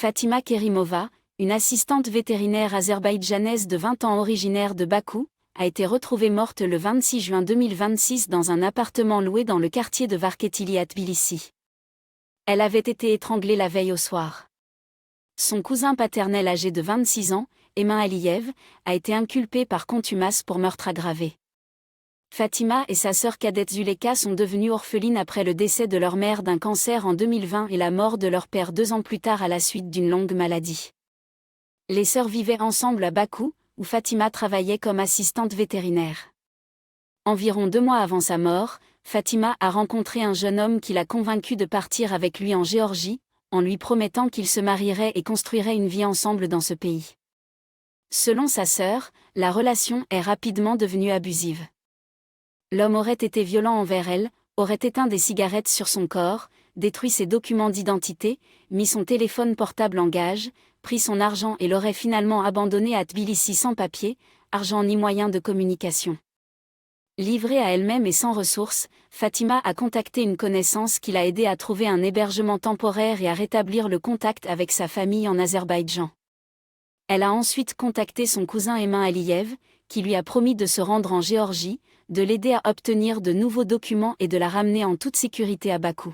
Fatima Kerimova, une assistante vétérinaire azerbaïdjanaise de 20 ans originaire de Bakou, a été retrouvée morte le 26 juin 2026 dans un appartement loué dans le quartier de Varketili à Tbilissi. Elle avait été étranglée la veille au soir. Son cousin paternel âgé de 26 ans, Emin Aliyev, a été inculpé par contumace pour meurtre aggravé. Fatima et sa sœur cadette Zuleka sont devenues orphelines après le décès de leur mère d'un cancer en 2020 et la mort de leur père 2 ans plus tard à la suite d'une longue maladie. Les sœurs vivaient ensemble à Bakou, où Fatima travaillait comme assistante vétérinaire. Environ 2 mois avant sa mort, Fatima a rencontré un jeune homme qui l'a convaincue de partir avec lui en Géorgie, en lui promettant qu'ils se marieraient et construiraient une vie ensemble dans ce pays. Selon sa sœur, la relation est rapidement devenue abusive. L'homme aurait été violent envers elle, aurait éteint des cigarettes sur son corps, détruit ses documents d'identité, mis son téléphone portable en gage, pris son argent et l'aurait finalement abandonnée à Tbilissi sans papier, argent ni moyen de communication. Livrée à elle-même et sans ressources, Fatima a contacté une connaissance qui l'a aidée à trouver un hébergement temporaire et à rétablir le contact avec sa famille en Azerbaïdjan. Elle a ensuite contacté son cousin Emin Aliyev, qui lui a promis de se rendre en Géorgie, de l'aider à obtenir de nouveaux documents et de la ramener en toute sécurité à Bakou.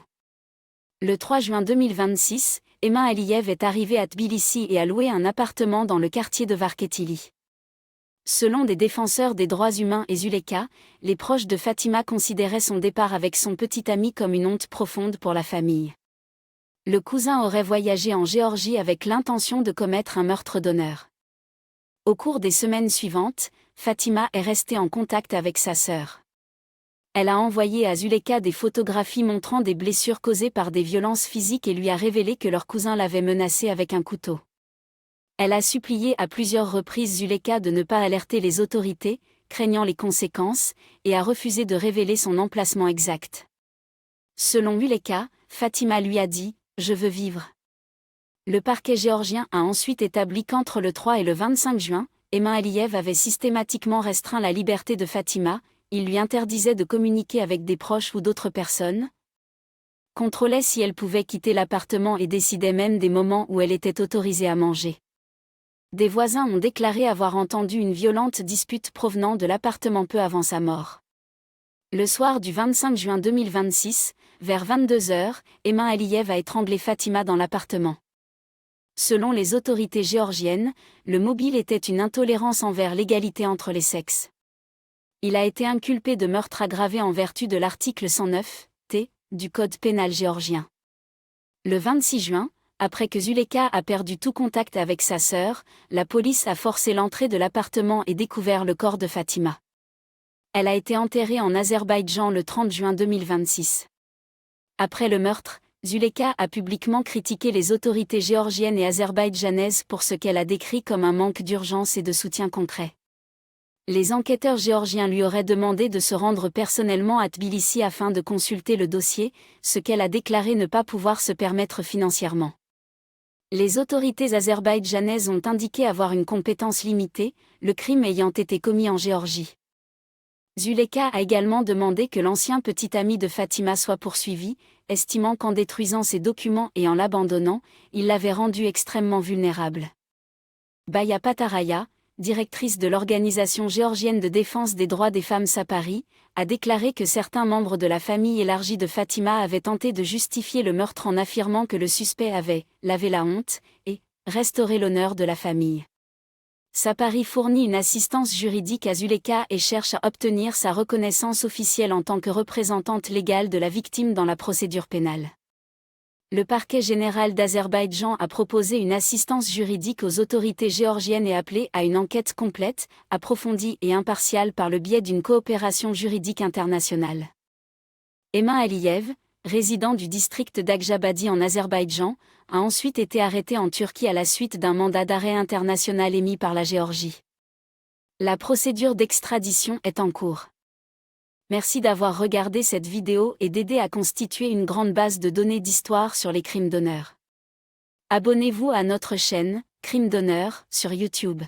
Le 3 juin 2026, Emin Aliyev est arrivé à Tbilissi et a loué un appartement dans le quartier de Varketili. Selon des défenseurs des droits humains et Zuleka, les proches de Fatima considéraient son départ avec son petit ami comme une honte profonde pour la famille. Le cousin aurait voyagé en Géorgie avec l'intention de commettre un meurtre d'honneur. Au cours des semaines suivantes, Fatima est restée en contact avec sa sœur. Elle a envoyé à Zuleka des photographies montrant des blessures causées par des violences physiques et lui a révélé que leur cousin l'avait menacée avec un couteau. Elle a supplié à plusieurs reprises Zuleka de ne pas alerter les autorités, craignant les conséquences, et a refusé de révéler son emplacement exact. Selon Zuleka, Fatima lui a dit « Je veux vivre ». Le parquet géorgien a ensuite établi qu'entre le 3 et le 25 juin, Emin Aliyev avait systématiquement restreint la liberté de Fatima, il lui interdisait de communiquer avec des proches ou d'autres personnes, contrôlait si elle pouvait quitter l'appartement et décidait même des moments où elle était autorisée à manger. Des voisins ont déclaré avoir entendu une violente dispute provenant de l'appartement peu avant sa mort. Le soir du 25 juin 2026, vers 22h, Emin Aliyev a étranglé Fatima dans l'appartement. Selon les autorités géorgiennes, le mobile était une intolérance envers l'égalité entre les sexes. Il a été inculpé de meurtre aggravé en vertu de l'article 109-T du Code pénal géorgien. Le 26 juin, après que Zuleka a perdu tout contact avec sa sœur, la police a forcé l'entrée de l'appartement et découvert le corps de Fatima. Elle a été enterrée en Azerbaïdjan le 30 juin 2026. Après le meurtre, Zuleka a publiquement critiqué les autorités géorgiennes et azerbaïdjanaises pour ce qu'elle a décrit comme un manque d'urgence et de soutien concret. Les enquêteurs géorgiens lui auraient demandé de se rendre personnellement à Tbilissi afin de consulter le dossier, ce qu'elle a déclaré ne pas pouvoir se permettre financièrement. Les autorités azerbaïdjanaises ont indiqué avoir une compétence limitée, le crime ayant été commis en Géorgie. Zuleka a également demandé que l'ancien petit ami de Fatima soit poursuivi, estimant qu'en détruisant ses documents et en l'abandonnant, il l'avait rendue extrêmement vulnérable. Baya Pataraya, directrice de l'organisation géorgienne de défense des droits des femmes Sapari, a déclaré que certains membres de la famille élargie de Fatima avaient tenté de justifier le meurtre en affirmant que le suspect avait « lavé la honte » et « restauré l'honneur de la famille ». Sapari fournit une assistance juridique à Zuleka et cherche à obtenir sa reconnaissance officielle en tant que représentante légale de la victime dans la procédure pénale. Le parquet général d'Azerbaïdjan a proposé une assistance juridique aux autorités géorgiennes et appelé à une enquête complète, approfondie et impartiale par le biais d'une coopération juridique internationale. Emin Aliyev, résident du district d'Akjabadi en Azerbaïdjan, a ensuite été arrêté en Turquie à la suite d'un mandat d'arrêt international émis par la Géorgie. La procédure d'extradition est en cours. Merci d'avoir regardé cette vidéo et d'aider à constituer une grande base de données d'histoire sur les crimes d'honneur. Abonnez-vous à notre chaîne, Crimes d'honneur, sur YouTube.